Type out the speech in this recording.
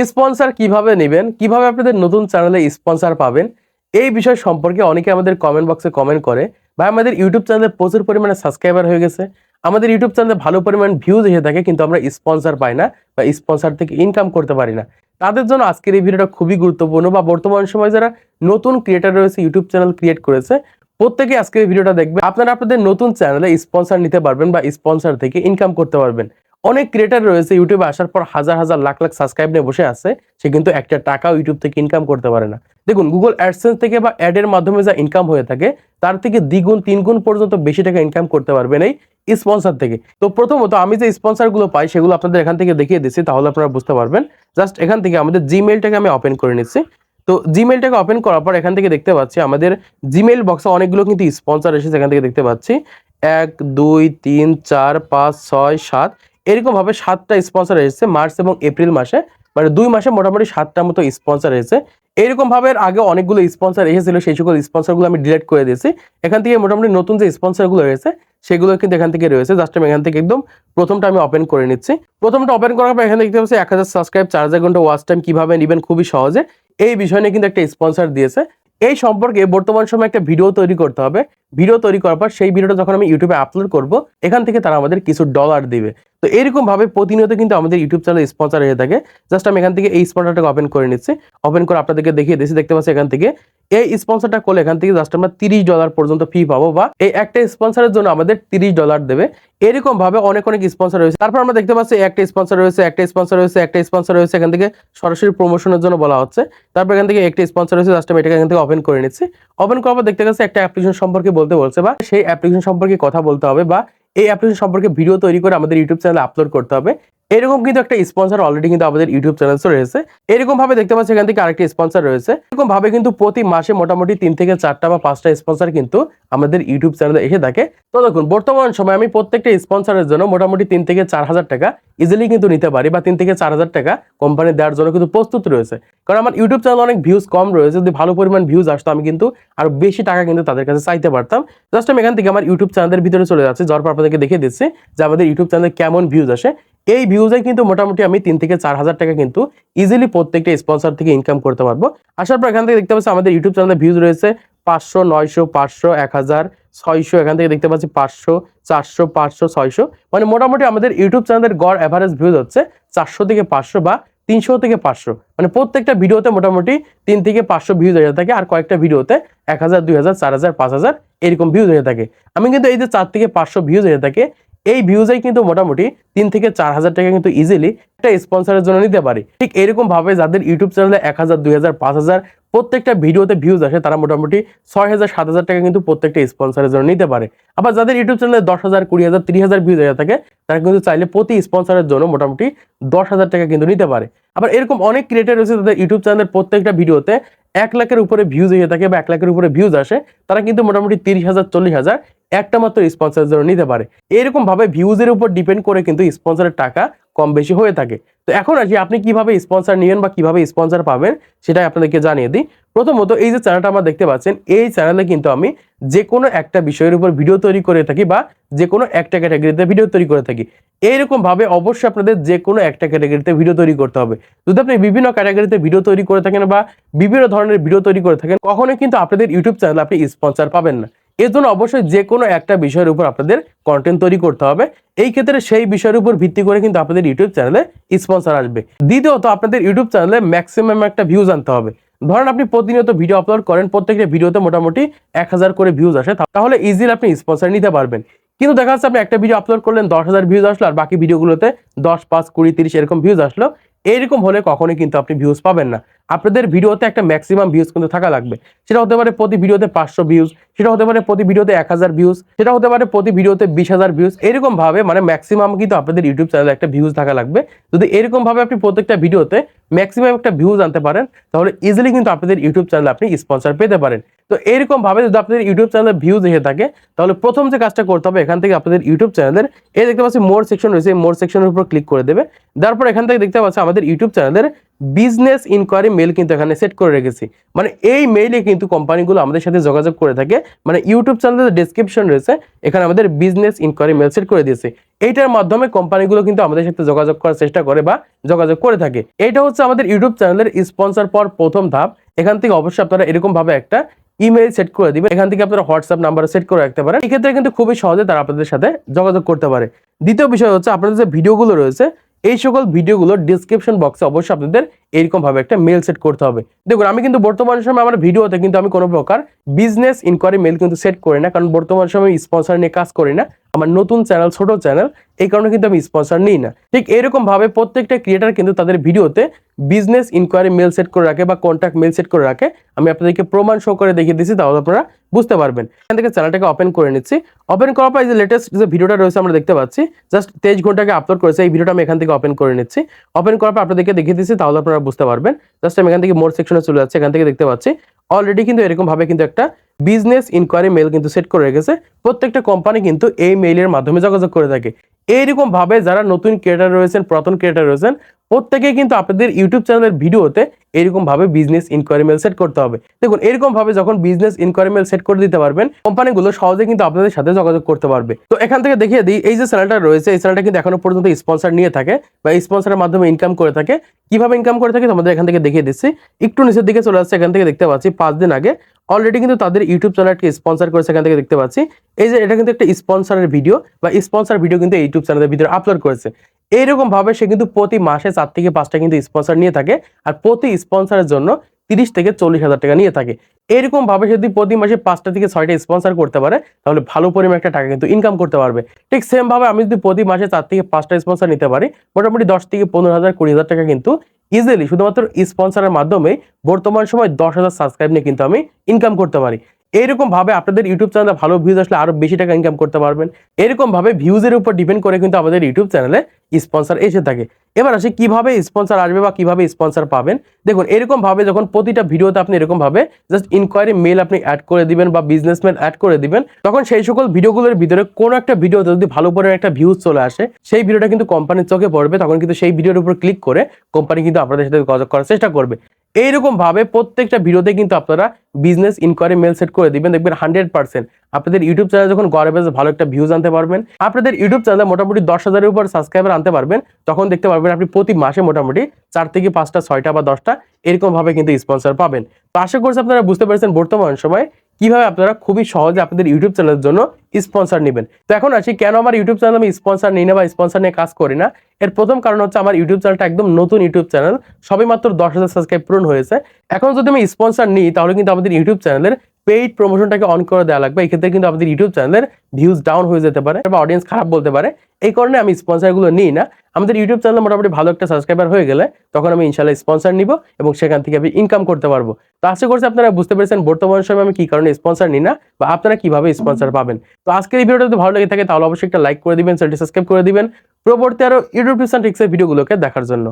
Sponsor কিভাবে নেবেন, কিভাবে আপনাদের নতুন চ্যানেলে স্পন্সর পাবেন, এই বিষয় সম্পর্কে অনেকে আমাদের কমেন্ট বক্সে কমেন্ট করে। ভাই আমাদের ইউটিউব চ্যানেলে প্রচুর পরিমাণে সাবস্ক্রাইবার হয়ে গেছে, আমাদের ইউটিউব চ্যানেলে ভালো পরিমাণ ভিউজ এসে থাকে, কিন্তু আমরা স্পন্সর পাই না বা স্পন্সর থেকে ইনকাম করতে পারি না। তাদের জন্য আজকের এই ভিডিওটা খুবই গুরুত্বপূর্ণ। বা বর্তমান সময়ে যারা নতুন ক্রিয়েটার রয়েছে, ইউটিউব চ্যানেল ক্রিয়েট করেছে, প্রত্যেকে আজকের এই ভিডিওটা দেখবে। আপনারা আপনাদের নতুন চ্যানেলে স্পন্সর নিতে পারবেন বা স্পন্সর থেকে ইনকাম করতে পারবেন। অনেক ক্রিয়েটার রয়েছে ইউটিউবে আসার পর হাজার হাজার লাখ লাখ সাবস্ক্রাইব নিয়ে বসে আছে, সে কিন্তু একটা টাকাও ইউটিউব থেকে ইনকাম করতে পারে না। দেখুন, গুগল অ্যাডসেন্স থেকে বা অ্যাডের মাধ্যমে যা ইনকাম হয়ে থাকে, তার থেকে দ্বিগুণ তিনগুণ পর্যন্ত বেশি টাকা ইনকাম করতে পারবেন এই স্পন্সর থেকে। তো প্রথমত আমি যে স্পন্সর গুলো পাই সেগুলো আপনাদের এখান থেকে দেখিয়ে দিচ্ছি, তাহলে আপনারা বুঝতে পারবেন। জাস্ট এখান থেকে আমাদের জিমেইলটাকে আমি ওপেন করে নিচ্ছি। তো জিমেইলটাকে ওপেন করার পর এখান থেকে দেখতে পাচ্ছি আমাদের জিমেইল বক্সে অনেকগুলো কিন্তু স্পন্সর এসেছে। এখান থেকে দেখতে পাচ্ছি 1 2 3 4 5 6 7 এরকম ভাবে 7টা স্পন্সর এসেছে মার্চ এবং এপ্রিল মাসে, মানে 2 মাসে মোটামুটি 7টার মতো স্পন্সর এসেছে। এরকম ভাবে আগে অনেকগুলো স্পন্সর এসেছিল, সেই সকল স্পন্সরগুলো আমি ডিলিট করে দিয়েছি। এখান থেকে মোটামুটি নতুন যে স্পন্সরগুলো রয়েছে সেগুলো কিন্তু এখান থেকে রয়েছে। জাস্ট আমি এখান থেকে একদম প্রথমটা আমি ওপেন করে নিচ্ছি। প্রথমটা ওপেন করার পর এখানে দেখতে পাচ্ছি 1000 সাবস্ক্রাইব 4000 ঘন্টা ওয়াচ টাইম কিভাবে নেবেন খুবই সহজে, এই বিষয় নিয়ে কিন্তু একটা স্পন্সর দিয়েছে। এই সম্পর্কে বর্তমান সময়ে একটা ভিডিও তৈরি করতে হবে। ভিডিও তৈরি করার পর সেই ভিডিওটা যখন আমি ইউটিউবে আপলোড করব, এখান থেকে তারা আমাদের কিছু ডলার দিবে। তো এরকম ভাবে প্রতিনিয়ত কিন্তু আমাদের ইউটিউব চ্যানেলে স্পন্সর হয়ে থাকে। জাস্ট আমি এখান থেকে এই স্পন্সরটাকে ওপেন করে নিচ্ছি। ওপেন করে আপনাদেরকে দেখিয়ে দিচ্ছি। দেখতে পাচ্ছি এখান থেকে এই স্পন্সরটা করলে এখান থেকে জাস্ট আমরা $30 পর্যন্ত ফি পাবো, বা এই একটা স্পন্সরের জন্য আমাদের $30 দেবে। এরকম ভাবে অনেক অনেক স্পন্সর রয়েছে। তারপর আমরা দেখতে পাচ্ছি একটা স্পন্সর রয়েছে, একটা স্পন্সর রয়েছে, একটা স্পন্সর রয়েছে। এখান থেকে সরাসরি প্রমোশনের জন্য বলা হচ্ছে। তারপর এখান থেকে একটা স্পন্সর রয়েছে। জাস্ট আমি এটাকে এখান থেকে ওপেন করে নিচ্ছি। ওপেন করার পর দেখতে পাচ্ছি একটা অ্যাপ্লিকেশন সম্পর্কে বলতে বলছে, বা সেই অ্যাপ্লিকেশন সম্পর্কে কথা বলতে হবে, বা এই অ্যাপ্লিকেশন সম্পর্কে ভিডিও তৈরি করে আমাদের ইউটিউব চ্যানেলে আপলোড করতে হবে। এরকম কিন্তু একটা স্পন্সর অলরেডি কিন্তু আমাদের ইউটিউব চ্যানেলে রয়েছে। এরকম ভাবে দেখতে পাচ্ছি এখান থেকে আরেকটি স্পন্সর রয়েছে। এরকম ভাবে কিন্তু প্রতি মাসে মোটামুটি 3 থেকে 4টা বা 5টা স্পন্সর কিন্তু আমাদের ইউটিউব চ্যানেলে এসে থাকে। তো দেখুন, বর্তমান সময় আমি প্রত্যেকটা স্পন্সরের জন্য মোটামুটি 3 থেকে 4,000 টাকা ইজিলি কিন্তু নিতে পারি, বা 3 থেকে 4,000 টাকা কোম্পানি দেওয়ার জন্য কিন্তু প্রস্তুত রয়েছে। কারণ আমার ইউটিউব চ্যানেলে অনেক ভিউজ কম রয়েছে। যদি ভালো পরিমাণ ভিউজ আসতো, আমি কিন্তু আরো বেশি টাকা কিন্তু তাদের কাছে চাইতে পারতাম। জাস্ট আমি এখান থেকে আমার ইউটিউব চ্যানেলের ভিতরে চলে যাচ্ছি। যাওয়ার পর আপনাদেরকে দেখিয়ে দিচ্ছি যে আমাদের ইউটিউব চ্যানেলে কেমন ভিউজ আসে। এই ভিউজে কিন্তু মোটামুটি আমি 3 থেকে 4,000 টাকা কিন্তু ইজিলি প্রত্যেকটা স্পন্সর থেকে ইনকাম করতে পারবো। আসার পর এখান থেকে দেখতে পাচ্ছি আমাদের ইউটিউব চ্যানেলে ভিউজ রয়েছে 500, 900, 500, 1000, 600। এখান থেকে দেখতে পাচ্ছি 500, 400, 500, 600। মানে মোটামুটি আমাদের ইউটিউব চ্যানেলের গড় এভারেজ ভিউজ হচ্ছে 400 থেকে 500 বা 300 থেকে 500। মানে প্রত্যেকটা ভিডিওতে মোটামুটি 3 থেকে 500 ভিউজ হয়ে থাকে, আর কয়েকটা ভিডিওতে 1000, 2000, 4000, 5000 এরকম ভিউজ হয়ে থাকে। আমি কিন্তু এই যে 4 থেকে 500 ভিউজ হয়ে থাকে, এই ভিউজেই কিন্তু মোটামুটি 3 থেকে 4,000 টাকা কিন্তু ইজিলি একটা স্পন্সরের জন্য নিতে পারি। ঠিক এরকম ভাবে যাদের ইউটিউব চ্যানেলে 1000, 2000, 5000 প্রত্যেকটা ভিডিওতে ভিউজ আসে, তারা মোটামুটি 6000, 7000 টাকা কিন্তু প্রত্যেকটা স্পন্সরের জন্য নিতে পারে। আবার যাদের ইউটিউব চ্যানেলে 10,000, 20,000, 30,000 ভিউজ হয়ে থাকে, তারা কিন্তু চাইলে প্রতি স্পন্সরের জন্য মোটামুটি 10,000 টাকা কিন্তু নিতে পারে। আবার এরকম অনেক ক্রিয়েটর রয়েছে তাদের ইউটিউব চ্যানেলের প্রত্যেকটা ভিডিওতে 1 লাখের উপরে ভিউজ হয়ে থাকে, বা 1 লাখের উপরে ভিউজ আসে, তারা কিন্তু মোটামুটি 30,000, 40,000 একটা মাত্র স্পন্সরের জন্য নিতে পারে। এরকম ভাবে ভিউজের উপর ডিপেন্ড করে কিন্তু স্পন্সরের টাকা কম বেশি হয়ে থাকে। তো এখন আসি আপনি কিভাবে স্পন্সর নেবেন বা কিভাবে স্পন্সর পাবেন সেটাই আপনাদেরকে জানিয়ে দিই। প্রথমত এই যে চ্যানেলটা আমরা দেখতে পাচ্ছেন, এই চ্যানেলে কিন্তু আমি যে কোনো একটা বিষয়ের উপর ভিডিও তৈরি করে থাকি, বা যে কোনো একটা ক্যাটাগরিতে ভিডিও তৈরি করে থাকি। এইরকম ভাবে অবশ্যই আপনাদের যে কোনো একটা ক্যাটাগরিতে ভিডিও তৈরি করতে হবে। যদি আপনি বিভিন্ন ক্যাটাগরিতে ভিডিও তৈরি করে থাকেন বা বিভিন্ন ধরনের ভিডিও তৈরি করে থাকেন, কখনোই কিন্তু আপনাদের ইউটিউব চ্যানেলে আপনি স্পন্সর পাবেন না। এর জন্য অবশ্যই যে কোনো একটা বিষয়ের উপর আপনাদের কন্টেন্ট তৈরি করতে হবে। এই ক্ষেত্রে সেই বিষয়ের উপর ভিত্তি করে কিন্তু আপনাদের ইউটিউব চ্যানেলে স্পন্সর আসবে। দ্বিতীয়ত আপনাদের ইউটিউব চ্যানেলে ম্যাক্সিমাম একটা ভিউজ আনতে হবে। ধরেন আপনি প্রতিনিয়ত ভিডিও আপলোড করেন, প্রত্যেকটা ভিডিওতে মোটামুটি 1000 করে ভিউজ আসে, তাহলে ইজিলি আপনি স্পন্সর নিতে পারবেন। কিন্তু দেখা যাচ্ছে আপনি একটা ভিডিও আপলোড করলেন, 10,000 ভিউজ আসলো, আর বাকি ভিডিওগুলোতে 10, 5, 20, 30 এরকম ভিউজ আসলো। এইরকম হলে কখনোই কিন্তু আপনি ভিউজ পাবেন না। আপনাদের ভিডিওতে একটা ম্যাক্সিমাম ভিউজ কিন্তু থাকা লাগবে। সেটা হতে পারে প্রতি ভিডিওতে 500 ভিউজ, সেটা হতে পারে প্রতি ভিডিওতে 1000 ভিউজ, সেটা হতে পারে প্রতি ভিডিওতে 20,000 ভিউজ। এরকম ভাবে মানে ম্যাক্সিমাম কিন্তু আপনাদের ইউটিউব চ্যানেলে একটা ভিউজ থাকা লাগবে। যদি এরকম ভাবে আপনি প্রত্যেকটা ভিডিওতে ম্যাক্সিমাম একটা ভিউজ আনতে পারেন, তাহলে ইজিলি কিন্তু আপনাদের ইউটিউব চ্যানেলে আপনি স্পন্সর পেতে পারেন। তো এরকম ভাবে যদি আপনাদের ইউটিউব চ্যানেলে ভিউজ এসে থাকে, তাহলে প্রথম যে কাজটা করতে হবে, এখান থেকে আপনাদের ইউটিউব চ্যানেলের এই দেখতে পাচ্ছি মোর সেকশন রয়েছে, মোর সেকশনের উপর ক্লিক করে দেবে। তারপর এখান থেকে দেখতে পাচ্ছি আমাদের ইউটিউব চ্যানেলের বিজনেস ইনকোয়ারি মেল কিন্তু এখানে সেট করে রেখেছি। মানে এই মেইলে কিন্তু কোম্পানিগুলো আমাদের সাথে যোগাযোগ করে থাকে। মানে ইউটিউব চ্যানেলের ডেসক্রিপশন রয়েছে, এখানে আমাদের বিজনেস ইনকোয়ারি মেল সেট করে দিয়েছে। এইটার মাধ্যমে কোম্পানিগুলো কিন্তু আমাদের সাথে যোগাযোগ করার চেষ্টা করে বা যোগাযোগ করে থাকে। এটা হচ্ছে আমাদের ইউটিউব চ্যানেলের স্পন্সর পাওয়ার প্রথম ধাপ। এখান থেকে অবশ্যই আপনারা এরকম ভাবে একটা ইমেল সেট করে দিবেন। এখান থেকে আপনারা হোয়াটসঅ্যাপ নাম্বার সেট করে রাখতে পারেন। এক্ষেত্রে কিন্তু খুবই সহজে তারা আপনাদের সাথে যোগাযোগ করতে পারে। দ্বিতীয় বিষয় হচ্ছে আপনাদের যে ভিডিওগুলো রয়েছে, এই সকল ভিডিওগুলোর ডিসক্রিপশন বক্সে অবশ্যই আপনাদের এইরকম ভাবে একটা মেল সেট করতে হবে। দেখুন আমি কিন্তু বর্তমান সময় আমার ভিডিওতে কিন্তু আমি কোনো প্রকার বিজনেস ইনকোয়ারি মেল কিন্তু সেট করি না, কারণ বর্তমান সময় স্পন্সর নিয়ে কাজ করি না। আমার নতুন চ্যানেল, ছোট চ্যানেল, এই কারণে কিন্তু আমি স্পন্সর নিই না। ঠিক এরকম ভাবে প্রত্যেকটা ক্রিয়েটার কিন্তু তাদের ভিডিওতে বিজনেস ইনকোয়ারি মেল সেট করে রাখে বা কন্ট্যাক্ট মেল সেট করে রাখে। আমি আপনাদেরকে প্রমাণ শো করে দেখিয়ে দিচ্ছি, তাহলে আপনারা বুঝতে পারবেন। এখান থেকে চ্যানেলটাকে ওপেন করে নিচ্ছি। ওপেন করার পর এই যে লেটেস্ট যে ভিডিওটা রয়েছে আমরা দেখতে পাচ্ছি, জাস্ট 23 ঘন্টা আগে আপলোড করেছে। এই ভিডিওটা আমি এখান থেকে ওপেন করে নিচ্ছি। ওপেন করার পর আপনাদেরকে দেখিয়ে দিচ্ছি, তাহলে আপনারা বুঝতে পারবেন। জাস্ট আমি এখান থেকে মোর সেকশনে চলে যাচ্ছি। এখান থেকে দেখতে পাচ্ছি অলরেডি কিন্তু এরকম ভাবে কিন্তু একটা বিজনেস ইনকোয়ারি মেল কিন্তু সেট করে রেখেছে। প্রত্যেকটা কোম্পানি কিন্তু এই মেইলের মাধ্যমে যোগাযোগ করে থাকে। এইরকম ভাবে যারা নতুন ক্রিয়েটার রয়েছেন, পুরাতন ক্রিয়েটার রয়েছেন, প্রত্যেকেই কিন্তু আপনাদের ইউটিউব চ্যানেলের ভিডিওতে এরকম ভাবে বিজনেস ইনকোয়ারি মেল সেট করতে হবে। দেখুন এরকম ভাবে যখন বিজনেস ইনকোয়ারি মেল সেট করে দিতে পারবেন, কোম্পানিগুলো সহজে কিন্তু আপনাদের সাথে যোগাযোগ করতে পারবে। তো এখান থেকে দেখিয়ে দিই, এই যে চ্যানেলটা রয়েছে, এই চ্যানেলটা কিন্তু এখনো পর্যন্ত স্পন্সর নিয়ে থাকে বা স্পন্সরের মাধ্যমে ইনকাম করে থাকে। কিভাবে ইনকাম করে থাকে তোমাদের এখান থেকে দেখিয়ে দিচ্ছি। একটু নিচের দিকে চলে আসছে, এখান থেকে দেখতে পাচ্ছি 5 দিন আগে অলরেডি কিন্তু তাদের ইউটিউব চ্যানেলকে স্পন্সর করেছে। এখান থেকে দেখতে পাচ্ছি এই যে এটা কিন্তু একটা স্পন্সরের ভিডিও বা স্পন্সর ভিডিও কিন্তু ইউটিউব চ্যানেলের ভিতরে আপলোড করেছে। এইরকম ভাবে সে কিন্তু প্রতি মাসে 4 থেকে 5টা কিন্তু স্পন্সর নিয়ে থাকে, আর প্রতি স্পন্সরের জন্য 30 থেকে 40,000 টাকা নিয়ে থাকে। এরকম ভাবে যদি প্রতি মাসে 5টা থেকে 6টা স্পন্সর করতে পারে, তাহলে ভালো পরিমাণ একটা টাকা কিন্তু ইনকাম করতে পারবে। ঠিক সেম ভাবে আমি যদি প্রতি মাসে 4 থেকে 5টা স্পন্সর নিতে পারি, মোটামুটি 10 থেকে 15,000 20,000 টাকা কিন্তু ইজিলি শুধুমাত্র স্পন্সরের মাধ্যমে বর্তমান সময় 10,000 সাবস্ক্রাইব নিয়ে কিন্তু আমি ইনকাম করতে পারি। এরকম ভাবে আপনাদের ইউটিউব চ্যানেলে ভালো ভিউজ আসলে আরো বেশি টাকা ইনকাম করতে পারবেন। এরকম ভাবে ভিউজের উপর ডিপেন্ড করে কিন্তু আমাদের ইউটিউব চ্যানেলে স্পন্সর এসে থাকে। এবার আসি কিভাবে স্পন্সর আসবে বা কিভাবে স্পন্সর পাবেন। দেখুন এরকম ভাবে যখন প্রতিটা ভিডিওতে আপনি এরকম ভাবে জাস্ট ইনকোয়ারি মেল আপনি অ্যাড করে দিবেন বা বিজনেস মেল অ্যাড করে দিবেন, তখন সেই সকল ভিডিওগুলোর ভিতরে কোনো একটা ভিডিওতে যদি ভালো পরিমাণে একটা ভিউজ চলে আসে, সেই ভিডিওটা কিন্তু কোম্পানির চোখে পড়বে। তখন কিন্তু সেই ভিডিওর উপর ক্লিক করে কোম্পানি কিন্তু আপনাদের সাথে যোগাযোগ করার চেষ্টা করবে। এইরকম ভাবে প্রত্যেকটা ভিডিওতে কিন্তু আপনারা বিজনেস ইনকোয়ারি মেল সেট করে দিবেন, দেখবেন 100% আপনাদের ইউটিউব চ্যানেলে যখন গড়ে বেশ ভালো একটা ভিউজ আনতে পারবেন, আপনাদের ইউটিউব চ্যানেলে মোটামুটি 10,000-এর উপর সাবস্ক্রাইবার আনতে পারবেন, তখন দেখতে পারবেন আপনি প্রতি মাসে মোটামুটি 4 থেকে 5টা 6টা বা 10টা এরকম ভাবে কিন্তু স্পন্সর পাবেন। তো আশা করছি আপনারা বুঝতে পেরেছেন বর্তমান সময় কিভাবে আপনারা খুবই সহজে আপনাদের ইউটিউব চ্যানেলের জন্য স্পন্সর নেবেন। তো এখন আসি কেন আমার ইউটিউব চ্যানেল আমি স্পন্সর নিই না বা স্পন্সর নিয়ে কাজ করি না। এর প্রথম কারণ হচ্ছে আমার ইউটিউব চ্যানেলটা একদম নতুন ইউটিউব চ্যানেল, সবে মাত্র 10,000 সাবস্ক্রাইব পূরণ হয়েছে। এখন যদি আমি স্পন্সর নিই, তাহলে কিন্তু আমাদের ইউটিউব চ্যানেলের পেইড প্রমোশনটাকে অন করে দেওয়া লাগবে। এই ক্ষেত্রে কিন্তু আমাদের ইউটিউব চ্যানেলের ভিউজ ডাউন হয়ে যেতে পারে বা অডিয়েন্স খারাপ বলতে পারে। এই কারণে আমি স্পন্সরগুলো নিই না। আমাদের ইউটিউব চ্যানেলে মোটামুটি ভালো একটা সাবস্ক্রাইবার হয়ে গেলে তখন আমি ইনশাআল্লাহ স্পন্সর নিব এবং সেখান থেকে আমি ইনকাম করতে পারবো। তো আশা করছি আপনারা বুঝতে পেরেছেন বর্তমান সময় আমি কি কারণে স্পন্সর নিই না বা আপনারা কিভাবে স্পন্সর পাবেন। তো আজকের এই ভিডিওটা যদি ভালো লেগে থাকে তাহলে অবশ্যই একটা লাইক করে দিবেন, চ্যানেলটি সাবস্ক্রাইব করে দিবেন পরবর্তী আরো ইউটিউব টিপস এন্ড ট্রিক্সের ভিডিওগুলোকে দেখার জন্য।